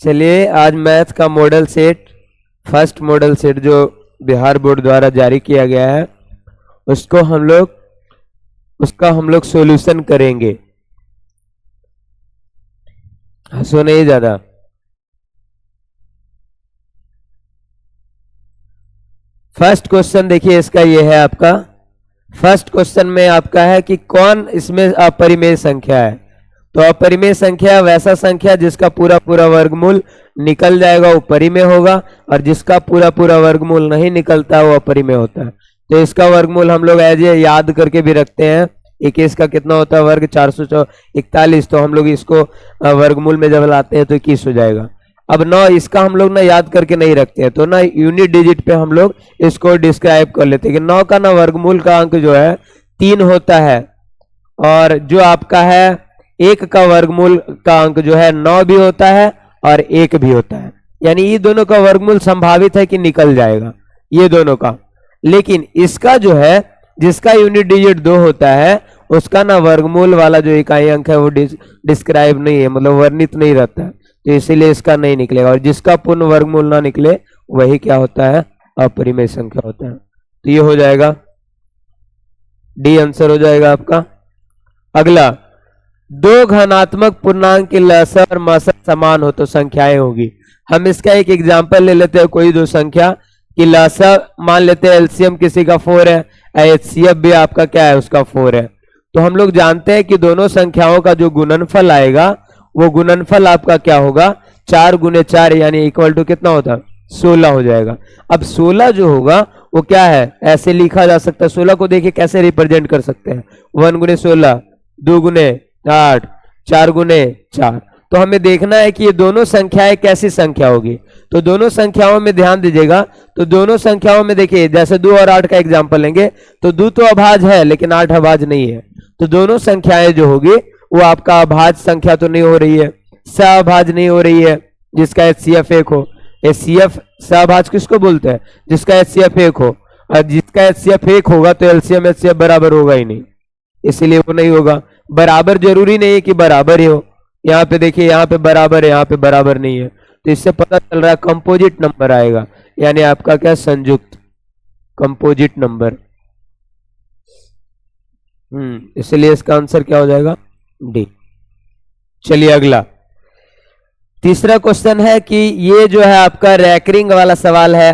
चलिए आज मैथ का model set, first model set जो बिहार बोर्ड द्वारा जारी किया गया है उसका हम लोग सॉल्यूशन करेंगे। हंसो नहीं ज्यादा। फर्स्ट क्वेश्चन देखिए, इसका ये है आपका। फर्स्ट क्वेश्चन में आपका है कि कौन इसमें अपरिमेय संख्या है। तो अपरिमेय संख्या वैसा संख्या जिसका पूरा पूरा वर्गमूल निकल जाएगा वो परिमेय होगा, और जिसका पूरा पूरा वर्गमूल नहीं निकलता वो अपरिमेय होता है। तो इसका वर्गमूल हम लोग एज याद करके भी रखते हैं। 21 का कितना होता है वर्ग 441, तो हम लोग इसको वर्गमूल में जब लाते हैं तो 21 हो जाएगा। अब 9 इसका हम लोग ना याद करके नहीं रखते हैं, तो ना यूनिट डिजिट पे हम लोग इसको डिस्क्राइब कर लेते हैं कि 9 का ना वर्गमूल का अंक जो है 3 होता है, और जो आपका है 1 का वर्गमूल का अंक जो है 9 भी होता है और 1 भी होता है। यानी ये दोनों का वर्गमूल संभावित है कि निकल जाएगा, ये दोनों का। लेकिन इसका जो है जिसका यूनिट डिजिट 2 होता है उसका ना वर्गमूल वाला जो इकाई अंक है वो डिस्क्राइब नहीं है, मतलब वर्णित नहीं रहता है, तो इसीलिए इसका नहीं निकलेगा। और जिसका पूर्ण वर्गमूल ना निकले वही क्या होता है, अपरिमेय संख्या होता है। तो ये हो जाएगा डी आंसर हो जाएगा आपका। अगला, दो घनात्मक पूर्णांक की लसा और मसा समान हो तो संख्याएं होगी। हम इसका एक एग्जांपल ले लेते हैं। कोई दो संख्या की लसा मान लेते हैं, एलसीएम किसी का 4 है, एचसीएफ भी आपका क्या है उसका 4 है। तो हम लोग जानते हैं कि दोनों संख्याओं का जो गुणनफल आएगा वो गुणनफल आपका क्या होगा, 4 गुने 4 यानी इक्वल टू कितना होता है, 16 हो जाएगा। अब 16 जो होगा वो क्या है, ऐसे लिखा जा सकता है। 16 को देखिए कैसे रिप्रेजेंट कर सकते हैं, 1 गुने 16, 2 गुने 8, 4 गुने 4। तो हमें देखना है कि ये दोनों संख्याएं कैसी संख्या होगी। तो दोनों संख्याओं में ध्यान दीजिएगा, तो दोनों संख्याओं में देखिए जैसे 2 और 8 का एग्जांपल लेंगे तो 2 तो अभाज्य है लेकिन 8 अभाज्य नहीं है। तो दोनों संख्याएं जो होगी वो आपका अभाज्य संख्या तो नहीं हो रही है, सहअभाज्य नहीं हो रही है जिसका एचसीएफ 1 हो। एचसीएफ सहअभाज्य किसको बोलते हैं, जिसका एचसीएफ 1 हो, और जिसका एचसीएफ 1 होगा तो एलसीएम एचसीएफ बराबर होगा ही नहीं, इसीलिए वो नहीं होगा। बराबर जरूरी नहीं है कि बराबर ही हो, यहाँ पे देखिए यहाँ पे बराबर है, यहाँ पे बराबर नहीं है, तो इससे पता चल रहा है कंपोजिट नंबर आएगा, यानी आपका क्या संयुक्त कंपोजिट नंबर। इसलिए इसका आंसर क्या हो जाएगा, डी। चलिए अगला, तीसरा क्वेश्चन है कि ये जो है आपका रैकरिंग वाला सवाल है।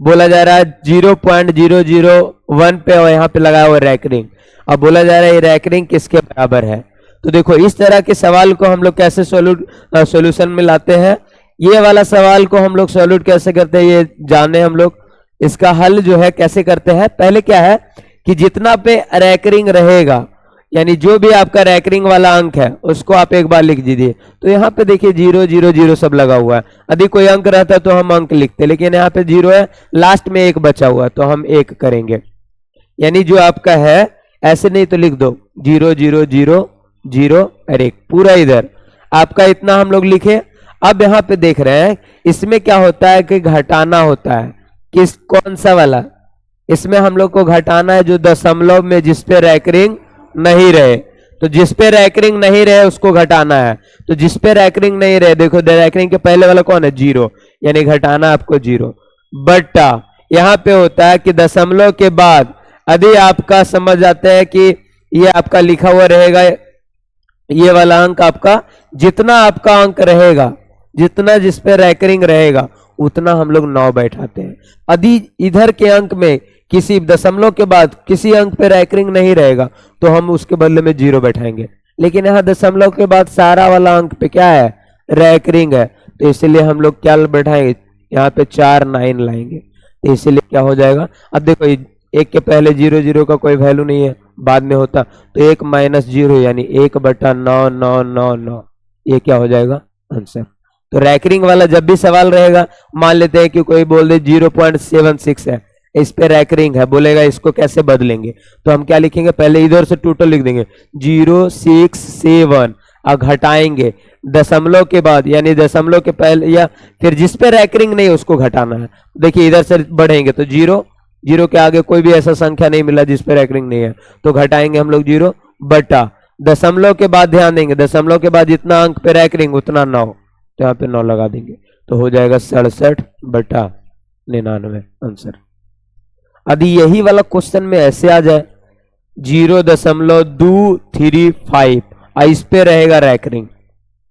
बोला जा रहा है 0.001 पे और यहाँ पे लगा हुआ रैकरिंग। अब बोला जा रहा है ये रैकरिंग किसके बराबर है। तो देखो इस तरह के सवाल को हम लोग कैसे सॉल्यूशन में लाते हैं। ये वाला सवाल को हम लोग सॉल्यूट कैसे करते हैं ये जाने हम लोग। इसका हल जो है कैसे करते हैं, पहले क्या है कि जितना पे रैकरिंग रहेगा, यानी जो भी आपका रैकरिंग वाला अंक है उसको आप एक बार लिख दीजिए। तो यहाँ पे देखिए 0 0 0 सब लगा हुआ है। यदि कोई अंक रहता तो हम अंक लिखते, लेकिन यहाँ पे 0 है, लास्ट में 1 बचा हुआ तो हम 1 करेंगे। यानी जो आपका है ऐसे नहीं तो लिख दो 0 0 0 0 और 1 पूरा इधर आपका इतना हम लोग लिखे। अब यहाँ पे देख रहे हैं इसमें क्या होता है कि घटाना होता है। किस कौन सा वाला, इसमें हम लोग को घटाना है जो दशमलव में जिस पे रैकरिंग नहीं रहे। तो जिस पे रैकरिंग नहीं रहे उसको घटाना है। तो जिस पे रैकरिंग नहीं रहे, देखो रैकरिंग के पहले वाला कौन है, 0, यानी घटाना आपको 0 बट्टा यहाँ पे होता है कि दशमलव के बाद यदि आपका समझ जाते हैं कि ये आपका लिखा हुआ रहेगा, ये वाला अंक आपका जितना आपका अंक रहेगा, जितना जिस पे रैकरिंग रहेगा उतना हम लोग 9 बैठाते हैं। यदि इधर के अंक में किसी दशमलव के बाद किसी अंक पे रैकरिंग नहीं रहेगा तो हम उसके बदले में 0 बैठाएंगे। लेकिन यहाँ दशमलव के बाद सारा वाला अंक पे क्या है, रैकरिंग है, तो इसलिए हम लोग क्या बैठाएंगे, यहाँ पे 4 9 लाएंगे। तो इसलिए क्या हो जाएगा, अब देखो 1 के पहले 0 0 का कोई वैल्यू नहीं है, बाद में होता तो 1 - 0 यानी 1/9 9 9 9, ये क्या हो जाएगा आंसर। तो रैकरिंग वाला जब भी सवाल रहेगा, मान लेते हैं कि कोई बोल दे 0.76 है, इस पे रैकरिंग है, बोलेगा इसको कैसे बदलेंगे, तो हम क्या लिखेंगे, पहले इधर से टोटल लिख देंगे 067 और घटाएंगे दशमलव के बाद, यानी दशमलव के पहले या फिर जिस पे रैकरिंग नहीं उसको घटाना है। देखिए इधर से बढ़ेंगे तो 0 0 के आगे कोई भी ऐसा संख्या नहीं मिला जिस पे रैकरिंग नहीं है, तो घटाएंगे हम लोग 0 बटा दशमलव के बाद ध्यान देंगे, दशमलव के बाद जितना अंक पे रैकरिंग उतना 9, तो यहाँ पे 9 लगा देंगे तो हो जाएगा 67/99 आंसर। यदि यही वाला क्वेश्चन में ऐसे आ जाए 0.235 इस पे रहेगा रैकरिंग,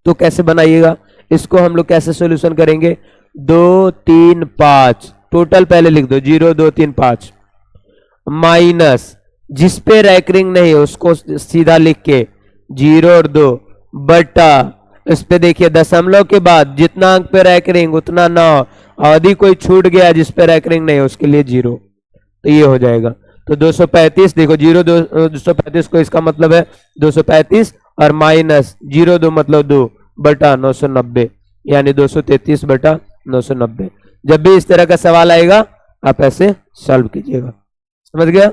तो कैसे बनाइएगा इसको, हम लोग कैसे सॉल्यूशन करेंगे, 2 3 5 टोटल पहले लिख दो 0 2 3 5 माइनस जिस पे रैकरिंग नहीं है उसको सीधा लिख के 0 और 2 बटा इस पे देखिए दशमलव के बाद जितना अंक पे रैकरिंग उतना 9 और यदि कोई छूट गया जिस पे रैकरिंग नहीं है उसके लिए 0, तो ये हो जाएगा। तो 235 देखो 235 को इसका मतलब है 235 और माइनस 02 मतलब 2 बटा 990 यानी 233/990। जब भी इस तरह का सवाल आएगा आप ऐसे सॉल्व कीजिएगा, समझ गया।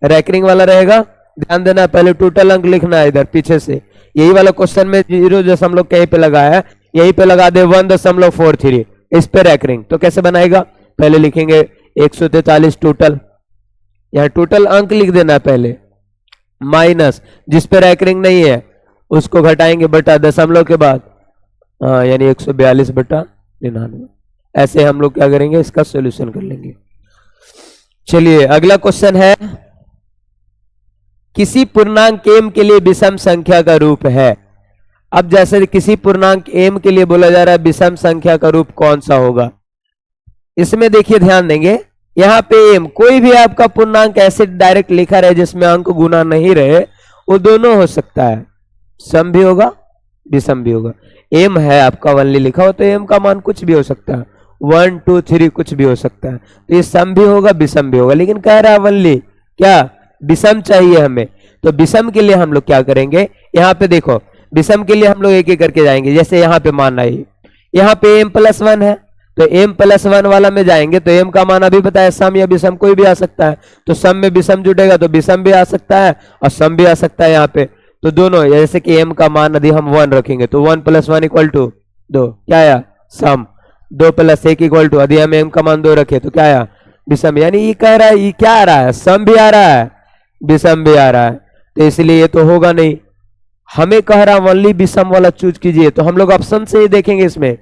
रैकरिंग वाला रहेगा, ध्यान देना पहले टोटल अंक लिखना है इधर पीछे से। यही वाला क्वेश्चन में 0 कहीं पे लगाया है, यहीं पे लगा दे 1.43 इस पे रैकरिंग, तो कैसे बनाएगा, पहले लिखेंगे 143 टोटल, यहाँ टोटल अंक लिख देना है पहले, माइनस जिस पे रैकरिंग नहीं है उसको घटाएंगे बटा दशमलव के बाद, यानी 142/99। ऐसे हम लोग क्या करेंगे इसका सॉल्यूशन कर लेंगे। चलिए अगला क्वेश्चन है, किसी पूर्णांक m के लिए विषम संख्या का रूप है। अब जैसे किसी पूर्णांक m के लिए बोला जा रहा है विषम संख्या का रूप कौन सा होगा, इसमें देखिए ध्यान देंगे यहाँ पे m कोई भी आपका पूर्णांक ऐसे डायरेक्ट लिखा रहे जिसमें अंक गुना नहीं रहे, वो दोनों हो सकता है, सम भी होगा विषम भी होगा। m है आपका वनली लिखा हो तो m का मान कुछ भी हो सकता है, 1 2 3 कुछ भी हो सकता है, तो ये सम भी होगा विषम भी होगा, लेकिन कह रहा है वनली क्या विषम चाहिए हमें। तो विषम के लिए हम लोग क्या करेंगे, यहाँ पे देखो विषम के लिए हम लोग एक एक करके जाएंगे। जैसे यहाँ पे मान आई यहाँ पे m+1 है तो m+1 वाला में जाएंगे तो m का मान अभी बताया सम या विषम कोई भी आ सकता है, तो सम में विषम जुटेगा तो विषम भी आ सकता है और सम भी आ सकता है यहाँ पे। तो दोनों जैसे कि m का मान यदि हम 1 रखेंगे तो 1 + 1 = 2, क्या आया सम, 2 + 1 = यदि हम m का मान 2 रखे तो क्या आया विषम। यानी ये कह रहा है ये क्या आ रहा है, सम भी आ रहा है विषम भी आ रहा है, तो इसलिए ये तो होगा नहीं। हमें कह रहा ओनली विषम वाला चूज कीजिए, तो हम लोग ऑप्शन से ही देखेंगे। इसमें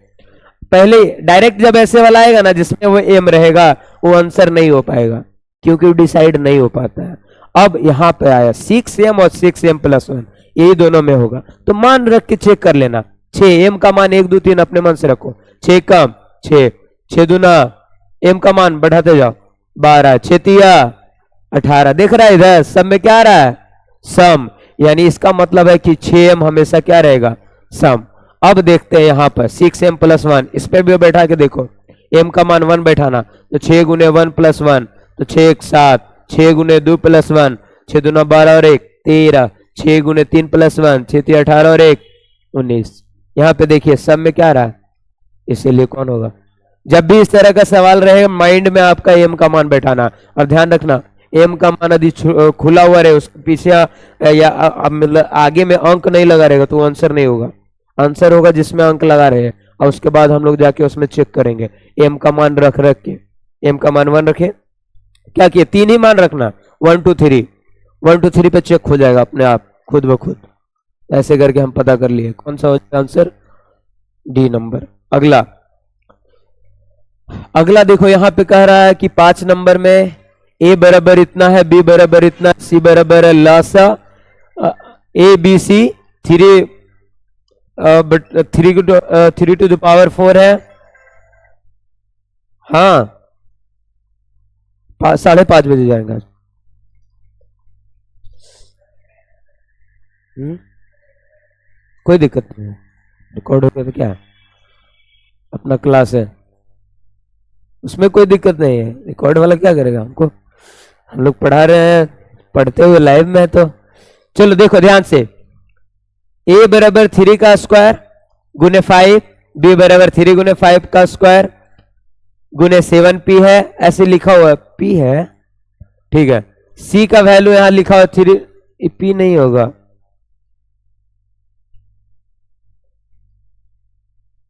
पहले डायरेक्ट जब ऐसे वाला आएगा ना जिसमें वो m रहेगा वो आंसर नहीं हो पाएगा क्योंकि वो डिसाइड नहीं हो पाता है। अब यहाँ पे आया 6m और 6m+1 यही दोनों में होगा, तो मान रख के चेक कर लेना। 6m का मान 1 2 3 अपने मन से रखो, 6 कम 6 6 दूना m का मान बढ़ाते जाओ 12 6 तिया 18, देख रहा है इधर सब में क्या आ रहा है सम, यानी इसका मतलब है कि 6m हमेशा क्या रहेगा सम। अब देखते हैं यहाँ पर 6m+1 इस पे भी बैठा के देखो, m का मान 1 बैठाना तो 6 × 1 + 1 तो 6 1 7, 6 × 2 + 1 6 दूना 12 और 1 13, 6 × 3 + 1 6 3 18 और 1 19। यहाँ पे देखिए सब में क्या आ रहा है, इसीलिए कौन होगा। जब भी इस तरह का सवाल रहेगा माइंड में आपका m का मान बैठाना, और ध्यान रखना m का मान यदि खुला हुआ रहे उसके पीछे या मतलब आगे में अंक नहीं लगा रहेगा तो आंसर नहीं होगा। आंसर होगा जिसमें अंक लगा रहे हैं, और उसके बाद हम लोग जाके उसमें चेक करेंगे m का मान रख के, m का मान 1 रखे, क्या किए 3 ही मान रखना 1 2 3 1 2 3 पे चेक हो जाएगा अपने आप खुद ब खुद। ऐसे करके हम पता कर लिए कौन सा हो जाएगा आंसर, डी नंबर। अगला देखो यहाँ पे कह रहा है कि 5 नंबर में a बराबर इतना है, b बराबर इतना, c बराबर है Lasa ABC 3 to the power 4 है, हाँ 5:30 बजे जाएंगे। कोई दिक्कत नहीं है, रिकॉर्ड हो गया तो क्या है, अपना क्लास है उसमें कोई दिक्कत नहीं है। रिकॉर्ड वाला क्या करेगा, हमको हम लोग पढ़ा रहे हैं पढ़ते हुए लाइव में, तो चलो देखो ध्यान से, a बराबर 3 का स्क्वायर गुने 5, b बराबर 3 गुने 5 का स्क्वायर गुने 7p है, ऐसे लिखा हुआ p है, ठीक है। c का वैल्यू यहां लिखा हुआ 3, p नहीं होगा,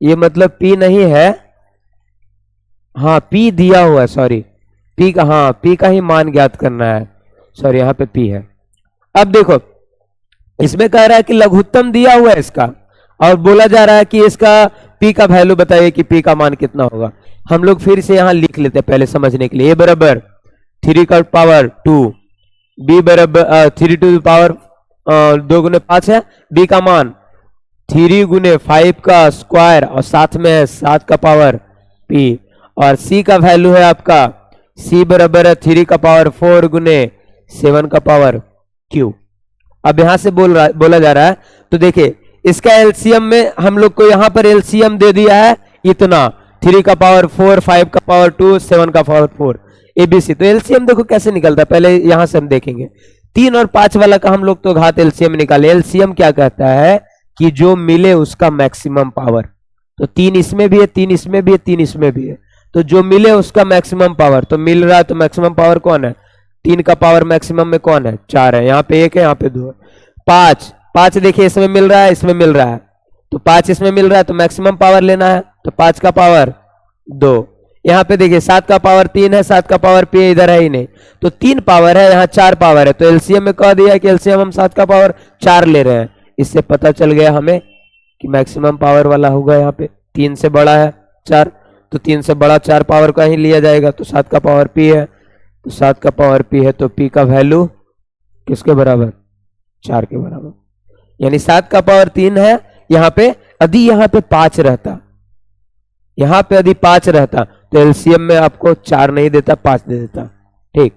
ये मतलब p नहीं है, हाँ p दिया हुआ है, सॉरी p का, हाँ p का ही मान ज्ञात करना है, सॉरी यहाँ पे p है। अब देखो इसमें कह रहा है कि लघुत्तम दिया हुआ है इसका, और बोला जा रहा है कि इसका पी का वैल्यू बताइए कि पी का मान कितना होगा। हम लोग फिर से यहां लिख लेते हैं पहले समझने के लिए। ए बराबर 3 का पावर 2, बी बराबर 3 टू द पावर 2 गुने 5 है, बी का मान 3 गुने 5 का स्क्वायर और साथ में है 7 का पावर पी, और सी का वैल्यू है आपका सी बराबर है 3 का पावर 4 गुने 7 का पावर क्यू। अब यहां से बोला जा रहा है, तो देखिए इसका एलसीएम में हम लोग को यहां पर एलसीएम दे दिया है इतना 3 का पावर 4, 5 का पावर 2, 7 का पावर 4 एबीसी। तो एलसीएम देखो कैसे निकलता है, पहले यहां से हम देखेंगे। 3 और 5 वाला का हम लोग तो घात एलसीएम निकाले। एलसीएम क्या कहता है कि जो मिले उसका मैक्सिमम पावर। तो 3 इसमें भी है, 3 इसमें भी है, 3 इसमें भी है, तो जो मिले उसका मैक्सिमम पावर। तो मिल रहा है तो मैक्सिमम पावर कौन है, 3 का पावर मैक्सिमम में कौन है, 4 है, यहाँ पे 1 है, यहाँ पे 2 है। 5 देखिए इसमें मिल रहा है, इसमें मिल रहा है, तो 5 इसमें मिल रहा है तो मैक्सिमम पावर लेना है, तो 5 का पावर 2। यहाँ पे देखिए 7 का पावर 3 है, 7 का पावर पी इधर है ही नहीं, तो 3 पावर है, यहाँ 4 पावर है, तो एलसीएम में कह दिया कि एलसीएम हम 7 का पावर 4 ले रहे हैं। इससे पता चल गया हमें कि मैक्सिमम पावर वाला होगा यहाँ पे 3 से बड़ा है 4, तो 3 से बड़ा 4 पावर का ही लिया जाएगा, तो 7 का पावर पी है, तो 7 का पावर पी है, तो पी का वैल्यू किसके बराबर, 4 के बराबर। यानी 7 का पावर 3 है यहाँ पे। यदि यहाँ पे 5 रहता, यहाँ पे यदि 5 रहता तो एलसीएम में आपको 4 नहीं देता, 5 दे देता। ठीक,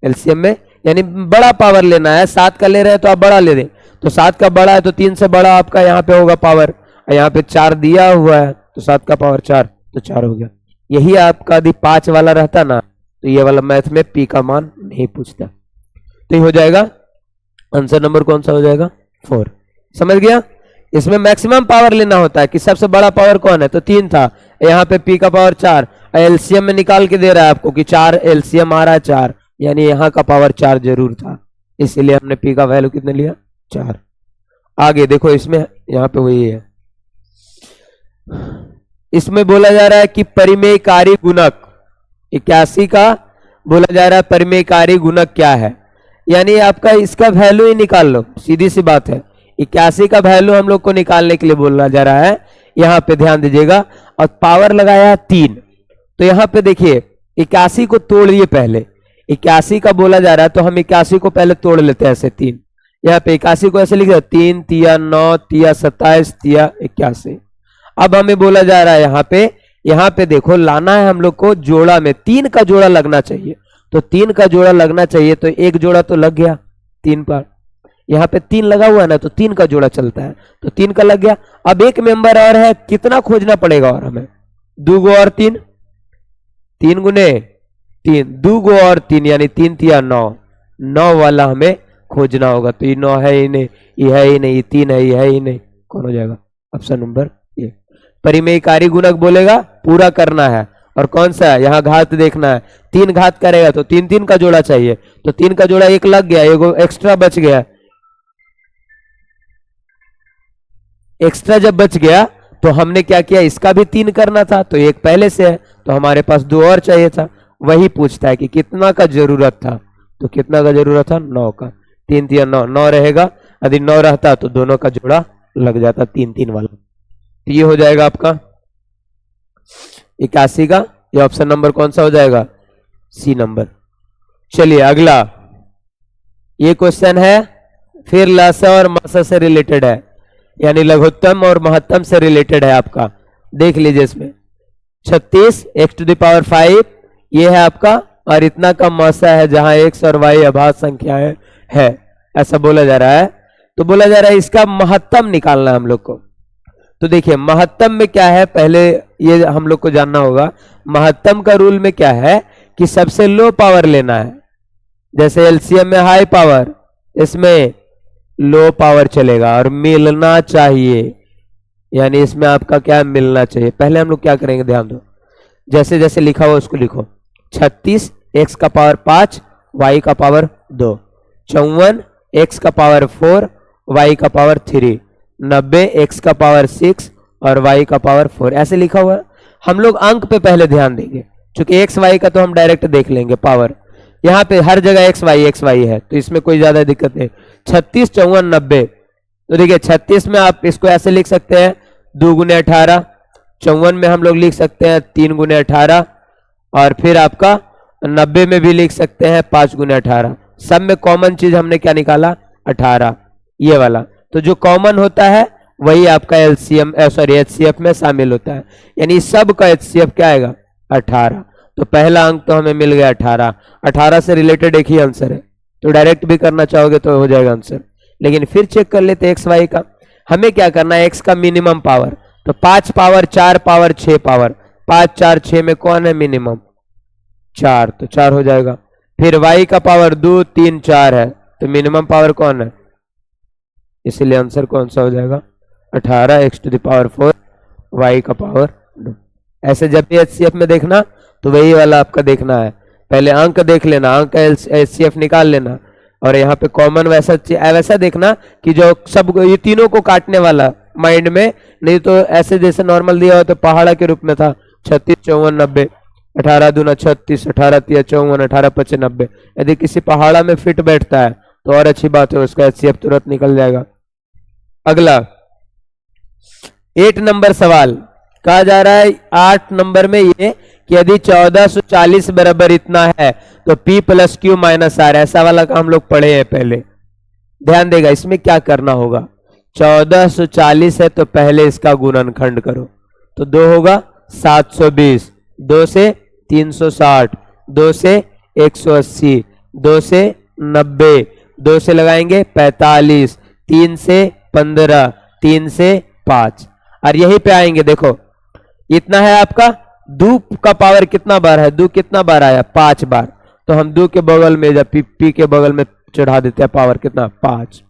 एलसीएम में यानी बड़ा पावर लेना है, 7 का ले रहे हैं तो आप बड़ा ले दें, तो 7 का बड़ा है तो 3 से बड़ा आपका यहाँ पे होगा पावर, यहाँ पे 4 दिया हुआ है तो 7 का पावर 4, तो 4 हो गया। यही आपका यदि 5 वाला रहता ना तो ये वाला मैथ में पी का मान नहीं पूछता। तो ये हो जाएगा आंसर नंबर कौन सा हो जाएगा, 4। समझ गया। इसमें मैक्सिमम पावर लेना होता है कि सबसे बड़ा पावर कौन है, तो 3 था, यहाँ पे पी का पावर 4, एलसीएम में निकाल के दे रहा है आपको कि 4 एलसीएम आ रहा है 4, यानी यहाँ का पावर 4 जरूर था, इसीलिए हमने पी का वैल्यू कितने लिया, 4। आगे देखो इसमें यहाँ पे वही है, इसमें बोला जा रहा है कि परिमेयकारी गुणक 81 का बोला जा रहा है परिमेयकारी गुणक क्या है, यानी आपका इसका वैल्यू ही निकाल लो, सीधी सी बात है। 81 का वैल्यू हम लोग को निकालने के लिए बोला जा रहा है, यहाँ पे ध्यान दीजिएगा, और पावर लगाया 3, तो यहाँ पे देखिए 81 को तोड़िए पहले, 81 का बोला जा रहा है तो हम 81 को पहले तोड़ लेते हैं ऐसे 3, यहाँ पे 81 को ऐसे लिख रहे 3 तिया 9 तिया 27 तिया 81। अब हमें बोला जा रहा है यहाँ पे देखो लाना है हम लोग को जोड़ा में, 3 का जोड़ा लगना चाहिए, तो 3 का जोड़ा लगना चाहिए, तो एक जोड़ा तो लग गया 3 पर, यहाँ पे 3 लगा हुआ है ना, तो 3 का जोड़ा चलता है, तो 3 का लग गया। अब एक मेंबर और है, कितना खोजना पड़ेगा, और हमें 2 गो और 3, 3 गुने 3, 2 गो और 3 यानी 3 तिया 9, 9 वाला हमें खोजना होगा, तो ये 9 है ही नहीं, ये है ही नहीं, ये 3 है, ये है ही नहीं, कौन हो जाएगा, ऑप्शन नंबर ए। परिमेयकारी गुणक बोलेगा पूरा करना है, और कौन सा है यहाँ घात देखना है, 3 घात करेगा तो 3 3 का जोड़ा चाहिए, तो 3 का जोड़ा एक लग गया, एक एक्स्ट्रा बच गया, एक्स्ट्रा जब बच गया तो हमने क्या किया, इसका भी 3 करना था, तो एक पहले से है तो हमारे पास 2 और चाहिए था। वही पूछता है कि कितना का जरूरत था, तो कितना का जरूरत था, 9 का, 3 तिया 9, 9 रहेगा, यदि 9 रहता तो दोनों का जोड़ा लग जाता 3 3 वाला। तो ये हो जाएगा आपका 81 का, ये ऑप्शन नंबर कौन सा हो जाएगा, सी नंबर। चलिए अगला, ये क्वेश्चन है फिर लसा और मसा से रिलेटेड है, यानी लघुत्तम और महत्तम से रिलेटेड है आपका। देख लीजिए इसमें 36 x टू द पावर 5 ये है आपका, और इतना का मसा है जहां x और y अभाज्य संख्याएं है, ऐसा बोला जा रहा है। तो बोला जा रहा है इसका महत्तम निकालना है हम लोग को। तो देखिए महत्तम में क्या है, पहले ये हम लोग को जानना होगा। महत्तम का रूल में क्या है कि सबसे लो पावर लेना है, जैसे एलसीएम में हाई पावर, इसमें लो पावर चलेगा, और मिलना चाहिए, यानी इसमें आपका क्या मिलना चाहिए। पहले हम लोग क्या करेंगे, ध्यान दो, जैसे जैसे लिखा हुआ उसको लिखो। 36 x का पावर 5 y का पावर 2, 54 x का पावर 4 y का पावर 3, 90 x का पावर 6 और y का पावर 4, ऐसे लिखा हुआ है। हम लोग अंक पे पहले ध्यान देंगे, क्योंकि x y का तो हम डायरेक्ट देख लेंगे पावर, यहाँ पे हर जगह x y है, तो इसमें कोई ज्यादा दिक्कत नहीं। 36 54 90, तो देखिए 36 में आप इसको ऐसे लिख सकते हैं 2 गुने 18, 54 में हम लोग लिख सकते हैं 3 गुने 18, और फिर आपका 90 में भी लिख सकते हैं 5 गुने 18। सब में कॉमन चीज हमने क्या निकाला? 18, ये वाला। तो जो कॉमन होता है वही आपका एलसीएम सॉरी एचसीएफ में शामिल होता है, यानी सब का एचसीएफ क्या आएगा? 18। तो पहला अंक तो हमें मिल गया 18। 18 से रिलेटेड एक ही आंसर है, तो डायरेक्ट भी करना चाहोगे तो हो जाएगा आंसर। लेकिन फिर चेक कर लेते एक्स वाई का। हमें क्या करना है? एक्स का मिनिमम पावर, तो 5 पावर 4 पावर 6 पावर, 5 4 6 में कौन है मिनिमम? 4, तो 4 हो जाएगा। फिर y का पावर 2 3 4 है, तो मिनिमम पावर कौन है? इसलिए आंसर कौन सा हो जाएगा? 18 x to the power 4 y का पावर 2। ऐसे जब भी एचसीएफ में देखना तो वही वाला आपका देखना है, पहले अंक देख लेना, अंक एचसीएफ निकाल लेना, और यहाँ पे कॉमन वैसा देखना कि जो सब ये तीनों को काटने वाला माइंड में, नहीं तो ऐसे जैसे नॉर्मल दिया हो तो पहाड़ा के रूप में था 36 54 90, 18 दूना 36, 18 तिया 54, 18 25 90। यदि किसी पहाड़ा में फिट बैठता है तो और अच्छी बात है, उसका एचसीएफ तुरंत निकल जाएगा। अगला 8 नंबर सवाल कहा जा रहा है 8 नंबर में ये कि यदि 1440 बराबर इतना है तो P plus Q minus R, ऐसा वाला का हम लोग पढ़े हैं पहले। ध्यान देगा, इसमें क्या करना होगा? 1440 है तो पहले इसका गुणनखंड करो, तो 2 होगा 720, 2 से 360, 2 से 180, 2 से 90, 2 से लगाएंगे 45, 3 से 15, 3 से 5, और यहीं पे आएंगे। देखो इतना है आपका, 2 का पावर कितना बार है? 2 कितना बार आया? 5 बार। तो हम 2 के बगल में जब पी के बगल में चढ़ा देते हैं पावर कितना? 5।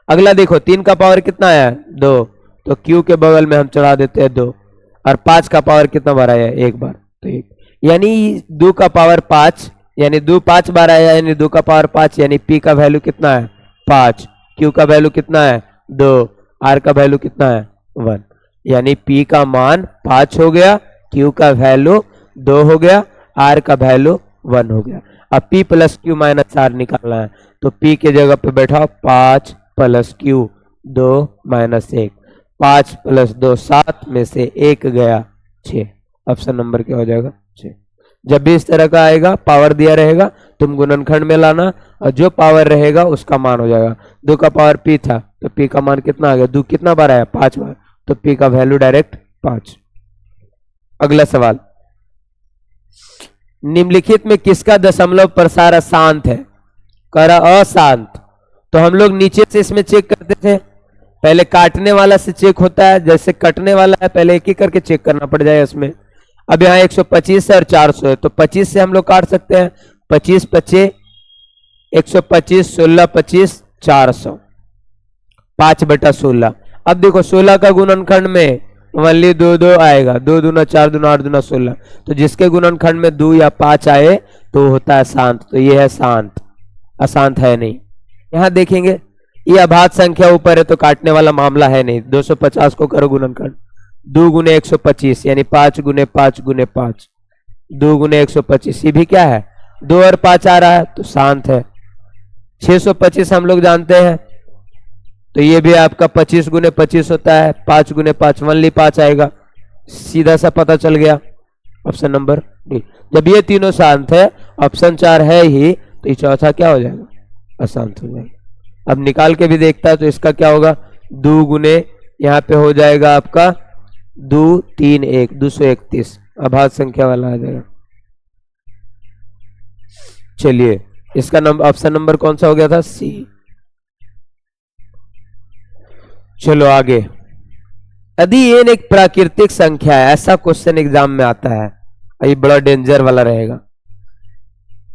अगला देखो 3 का पावर कितना आया? 2, तो क्यू के बगल में हम चढ़ा देते हैं 2, और 5 का पावर कितना बार आया? 1 बार, तो 1, यानी 2 का पावर 5, यानी 2 5 बार आया, यानी 2 का पावर 5, यानी पी का वैल्यू कितना है? 5, क्यू का वैल्यू कितना है? 2, आर का वैल्यू कितना है? 1, यानी पी का मान 5 हो गया, क्यू का वैल्यू 2 हो गया, आर का वैल्यू 1 हो गया। अब P plus Q minus R निकालना है, तो पी के जगह पे बैठाओ 5 प्लस क्यू 2 माइनस 1, 5 प्लस 2 7 में से 1 गया 6। ऑप्शन नंबर क्या हो जाएगा? 6। जब भी इस तरह का आएगा पावर दिया रहेगा तुम गुणनखंड में लाना, और जो पावर रहेगा उसका मान हो जाएगा। 2 का पावर पी था तो पी का मान कितना आ गया? 2 कितना बार आया? 5 बार, तो पी का वैल्यू डायरेक्ट 5। अगला सवाल, निम्नलिखित में किसका दशमलव प्रसार अशांत है? कह रहा अशांत, तो हम लोग नीचे से इसमें चेक करते थे, पहले काटने वाला से चेक होता है, जैसे कटने वाला है पहले एक ही करके चेक करना पड़ जाए इसमें। अब यहाँ 125 है और 400 है, तो 25 से हम लोग काट सकते हैं, 25 25 125, 16 25 400, 5/16। अब देखो 16 का गुणनखंड में ओनली 2 2 आएगा, 2 दूना 4 दूना 8 दूना 16, तो जिसके गुणनखंड में 2 या 5 आए तो होता है शांत, तो ये है शांत, अशांत है नहीं। यहाँ देखेंगे ये अभाज्य संख्या ऊपर है तो काटने वाला मामला है नहीं। 250 को करो गुणनखंड, 2 गुने 125 यानी 5 गुने 5 गुने 5, 2 गुने 125, ये भी क्या है? 2 और 5 आ रहा है तो शांत है। 625 हम लोग जानते हैं, तो ये भी आपका 25 गुने 25 होता है, 5 गुने 5 ओनली 5 आएगा, सीधा सा पता चल गया। Option number D. जब ये तीनों शांत है, ऑप्शन 4 है ही, तो ये चौथा क्या हो जाएगा? अशांत हो जाएगा। अब निकाल के भी देखता है तो इसका क्या होगा? 2 गुने यहाँ पे हो जाएगा आपका 2 3 1 231, अभाज्य संख्या वाला आ जाएगा। चलिए इसका नंबर ऑप्शन नंबर कौन सा हो गया था? सी। चलो आगे, यदि एन एक प्राकृतिक संख्या है, ऐसा क्वेश्चन एग्जाम में आता है, ये बड़ा डेंजर वाला रहेगा।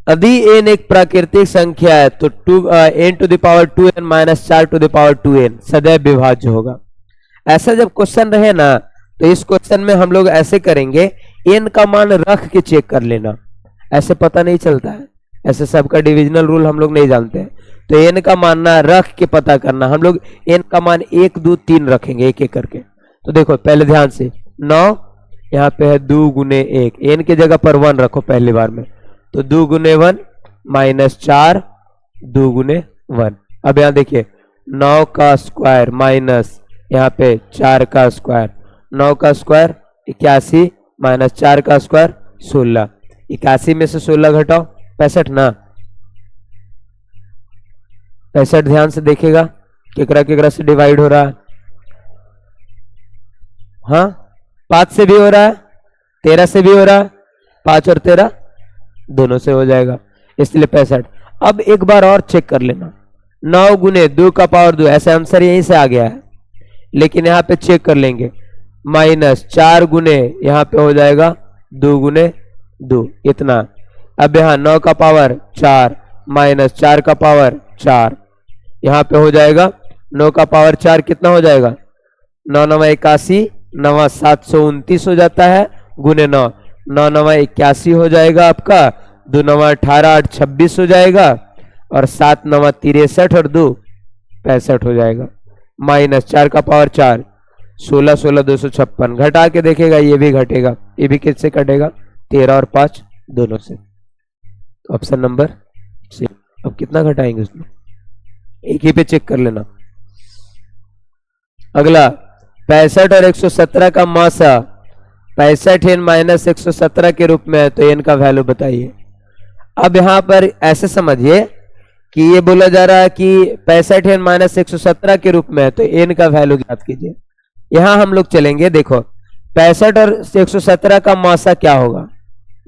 यदि एन एक प्राकृतिक संख्या है तो n to the power 2n minus 4 to the power 2n सदैव विभाज्य होगा। ऐसा जब क्वेश्चन रहे ना तो इस क्वेश्चन में हम लोग ऐसे करेंगे, n का मान रख के चेक कर लेना, ऐसे पता नहीं चलता है, ऐसे सबका डिविजनल रूल हम लोग नहीं जानते हैं, तो n का मान ना रख के पता करना। हम लोग n का मान 1 2 3 रखेंगे एक एक करके। तो देखो पहले ध्यान से, 9 यहाँ पे है 2 गुने 1, n की जगह पर 1 रखो पहली बार में, तो 2 गुने 1 माइनस 4 2 गुने 1। अब यहाँ देखिए 9 का स्क्वायर माइनस यहाँ पे 4 का स्क्वायर, 9 का स्क्वायर 81 माइनस 4 का स्क्वायर 16। 81 में से 16 घटाओ 65 ना। 65 ध्यान से देखेगा केकरा केकरा से डिवाइड हो रहा है। हाँ 5 से भी हो रहा है, 13 से भी हो रहा है, 5 और 13 दोनों से हो जाएगा, इसलिए 65। अब एक बार और चेक कर लेना, 9 गुने 2 का पावर 2, ऐसे आंसर यहीं से आ गया है, लेकिन यहाँ पे चेक कर लेंगे माइनस 4 गुने यहाँ पे हो जाएगा 2 गुने 2 इतना। अब यहाँ 9 का पावर 4 माइनस 4 का पावर 4, यहाँ पे हो जाएगा 9 का पावर 4 कितना हो जाएगा, 9 9 81, 9 729 हो जाता है गुने 9, 9 9 81 हो जाएगा आपका, 2 9 18 8 26 हो जाएगा, और 7 9 63 और 2 65 हो जाएगा। माइनस 4 का पावर 4 16 16 256, घटा के देखेगा ये भी घटेगा, ये भी किससे कटेगा, 13 और 5 दोनों से। तो ऑप्शन नंबर सी। अब कितना घटाएंगे उसमें, एक ही पे चेक कर लेना। अगला 65 और 117 का मासा 65 n माइनस 117 के रूप में है, तो n का वैल्यू बताइए। अब यहां पर ऐसे समझिए कि ये बोला जा रहा है कि 65 n माइनस 117 के रूप में है, तो n का वैल्यू ज्ञात कीजिए। यहां हम लोग चलेंगे, देखो 65 और 117 का मासा क्या होगा,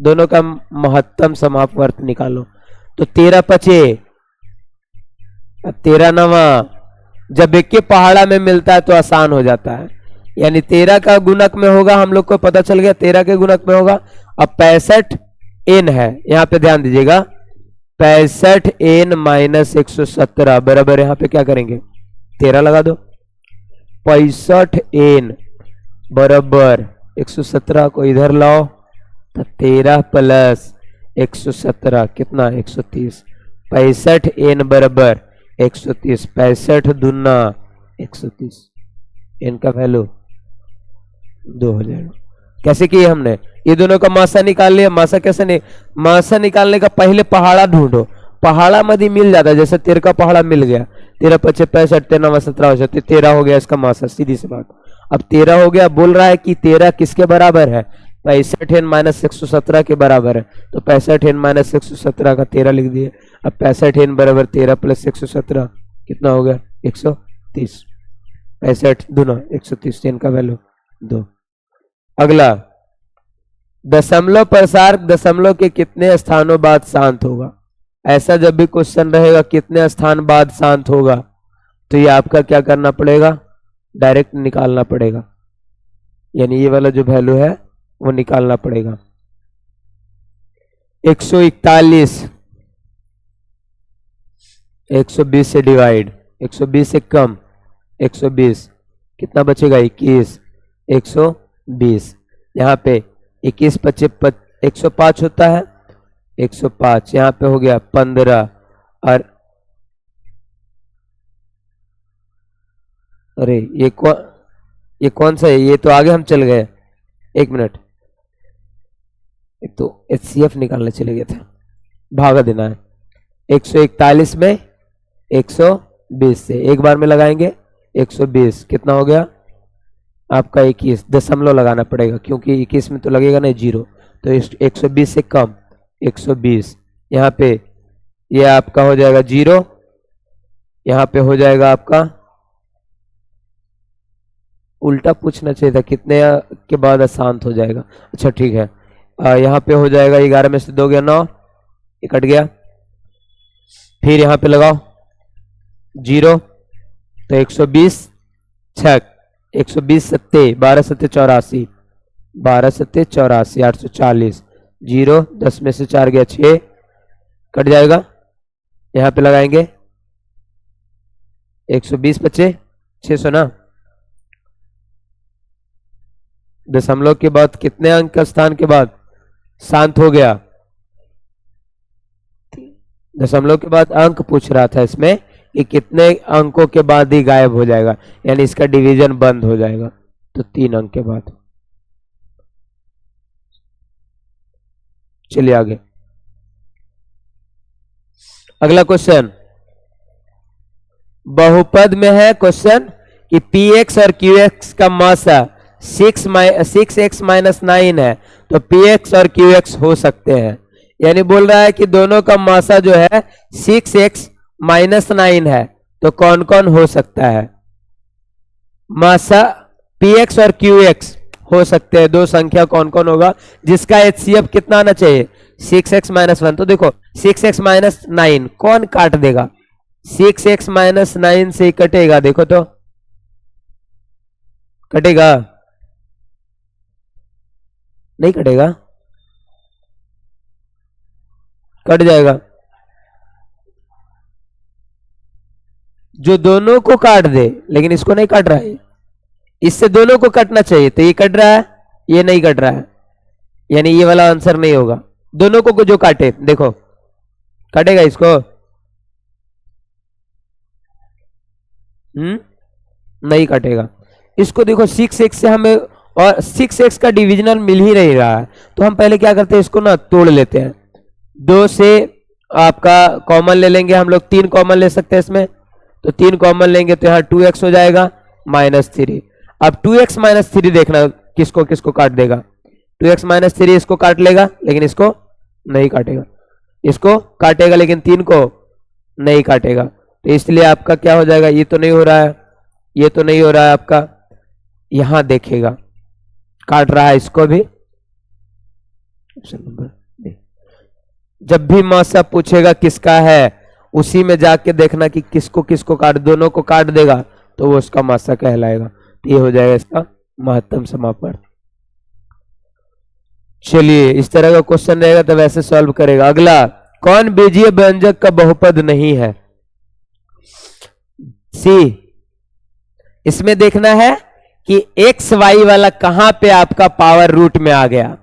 दोनों का महत्तम समापवर्त निकालो, तो 13 पचे 13 नवा, जब एक के पहाड़ा में मिलता है तो आसान हो जाता है, यानी 13 का गुणक में होगा, हम लोग को पता चल गया 13 के गुणक में होगा। अब 65 n है, यहां पे ध्यान दीजिएगा, 65 n माइनस 117 बराबर, यहां पे क्या करेंगे 13 लगा दो, 65 n बराबर 117 को इधर लाओ, तो 13 प्लस 117 कितना 130, 65 n बराबर 130, 65 दूना 130, n का वैल्यू 2 हो जाएगा। कैसे किए हमने, ये दोनों का मासा निकाल लिया। मासा कैसे नहीं, मासा निकालने का पहले पहाड़ा ढूंढो, पहाड़ा मधी मिल जाता है, जैसे 13 का पहाड़ा मिल गया, 13 पचे 65, 13 17 हो जाते, 13 हो गया इसका मासा, सीधी सी बात। अब 13 हो गया, बोल रहा है कि 13 किसके बराबर है, 65 n माइनस 117 के बराबर है, तो 65 n माइनस 117 का 13 लिख दिए। अब 65 n बराबर 13 प्लस 117 कितना हो गया 130, 65 दूना 130, n का वैल्यू 2। अगला दशमलव प्रसार दशमलव के कितने स्थानों बाद शांत होगा, ऐसा जब भी क्वेश्चन रहेगा कितने स्थान बाद शांत होगा, तो ये आपका क्या करना पड़ेगा, डायरेक्ट निकालना पड़ेगा, यानी ये वाला जो वैल्यू है वो निकालना पड़ेगा। 141 120 से डिवाइड, 120 से कम 120, कितना बचेगा 21, 120, यहाँ पे 21 पच्चीस 105 होता है, 105 यहाँ पे हो गया 15, और अरे ये कौन सा है, ये तो आगे हम चल गए, एक मिनट, तो HCF निकालने चले गए थे, भागा देना है। 141 में 120 से एक बार में लगाएंगे 120, कितना हो गया आपका 21, दशमलव लगाना पड़ेगा क्योंकि 21 में तो लगेगा नहीं जीरो, तो 120 से कम 120, यहाँ पे ये आपका हो जाएगा जीरो, यहाँ पे हो जाएगा आपका, उल्टा पूछना चाहिए था, कितने के बाद अशांत हो जाएगा, अच्छा ठीक है, यहाँ पे हो जाएगा 11 में से 2 गया 9, ये कट गया, फिर यहाँ पे लगाओ जीरो, तो 120 छक 120 सत्ते 12 सत्ते 84, 12 सत्ते 84, 840, जीरो 10 में से 4 गया 6, कट जाएगा, यहाँ पे लगाएंगे 120 बचे 600 ना, दशमलव के बाद कितने अंक का स्थान के बाद शांत हो गया, दशमलव के बाद अंक पूछ रहा था इसमें कि कितने अंकों के बाद ही गायब हो जाएगा, यानी इसका डिवीजन बंद हो जाएगा, तो 3 अंक के बाद। चलिए आगे, अगला क्वेश्चन बहुपद में है क्वेश्चन कि px और qx का मासा सिक्स एक्स माइनस 9 है, तो पी एक्स और क्यू एक्स हो सकते हैं। यानी बोल रहा है कि दोनों का मासा जो है 6x माइनस 9 है, तो कौन कौन हो सकता है? मासा पी एक्स और क्यू एक्स हो सकते हैं। दो संख्या कौन कौन होगा जिसका एचसीएफ कितना आना चाहिए? 6x minus 1। तो देखो 6x माइनस 9 कौन काट देगा? 6x माइनस 9 से कटेगा, देखो तो कटेगा? नहीं कटेगा, कट जाएगा। जो दोनों को काट दे, लेकिन इसको नहीं काट रहा है, इससे दोनों को कटना चाहिए, तो ये कट रहा है, ये नहीं कट रहा है, यानी ये वाला आंसर नहीं होगा। दोनों को जो काटे, देखो कटेगा इसको? नहीं कटेगा इसको। देखो 6x से हमें, और 6x का डिविजनल मिल ही नहीं रहा है, तो हम पहले क्या करते हैं, इसको ना तोड़ लेते हैं। 2 से आपका कॉमन ले लेंगे हम लोग, 3 कॉमन ले सकते हैं इसमें, तो 3 कॉमन लेंगे तो यहाँ 2x हो जाएगा माइनस 3। अब 2x माइनस 3 देखना किसको किसको काट देगा। 2x माइनस 3 इसको काट लेगा, लेकिन इसको नहीं काटेगा। इसको काटेगा लेकिन 3 को नहीं काटेगा, तो इसलिए आपका क्या हो जाएगा? ये तो नहीं हो रहा है, ये तो नहीं हो रहा है आपका। यहां देखेगा काट रहा है इसको भी। ऑप्शन नंबर, जब भी मासा पूछेगा किसका है, उसी में जाके देखना कि किसको किसको काट, दोनों को काट देगा तो वो उसका मासा कहलाएगा। ये हो जाएगा इसका महत्तम समापन। चलिए इस तरह का क्वेश्चन रहेगा तो वैसे सॉल्व करेगा। अगला, कौन बीजीय व्यंजक का बहुपद नहीं है? सी। इसमें देखना है कि एक्स वाई वाला कहां पे आपका पावर रूट में आ गया।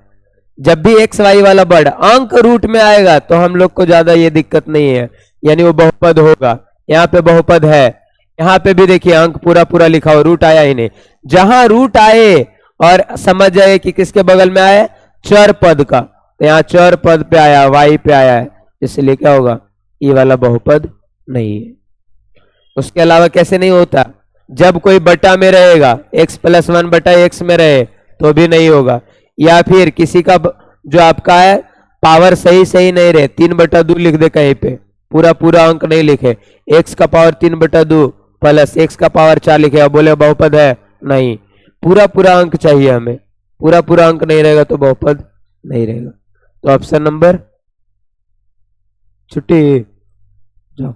जब भी एक्स वाई वाला वर्ड अंक रूट में आएगा तो हम लोग को ज्यादा ये दिक्कत नहीं है, यानी वो बहुपद होगा। यहाँ पे बहुपद है, यहाँ पे भी देखिए अंक पूरा पूरा लिखा हो, रूट आया ही नहीं। जहां रूट आए और समझ जाए कि किसके बगल में आया, चर पद का, तो यहाँ चर पद पे आया, वाई पे आया है, इसलिए क्या होगा? ये वाला बहुपद नहीं है। उसके अलावा कैसे नहीं होता? जब कोई बटा में रहेगा, x प्लस 1 बटा x में रहे तो भी नहीं होगा। या फिर किसी का जो आपका है पावर सही सही नहीं रहे, 3/2 लिख दे कहीं पे, पूरा पूरा अंक नहीं लिखे, x का पावर 3/2 प्लस x का पावर 4 लिखे, अब बोले बहुपद है? नहीं, पूरा पूरा अंक चाहिए हमें। पूरा पूरा अंक नहीं रहेगा तो बहुपद नहीं रहेगा। तो ऑप्शन नंबर, छुट्टी जाओ।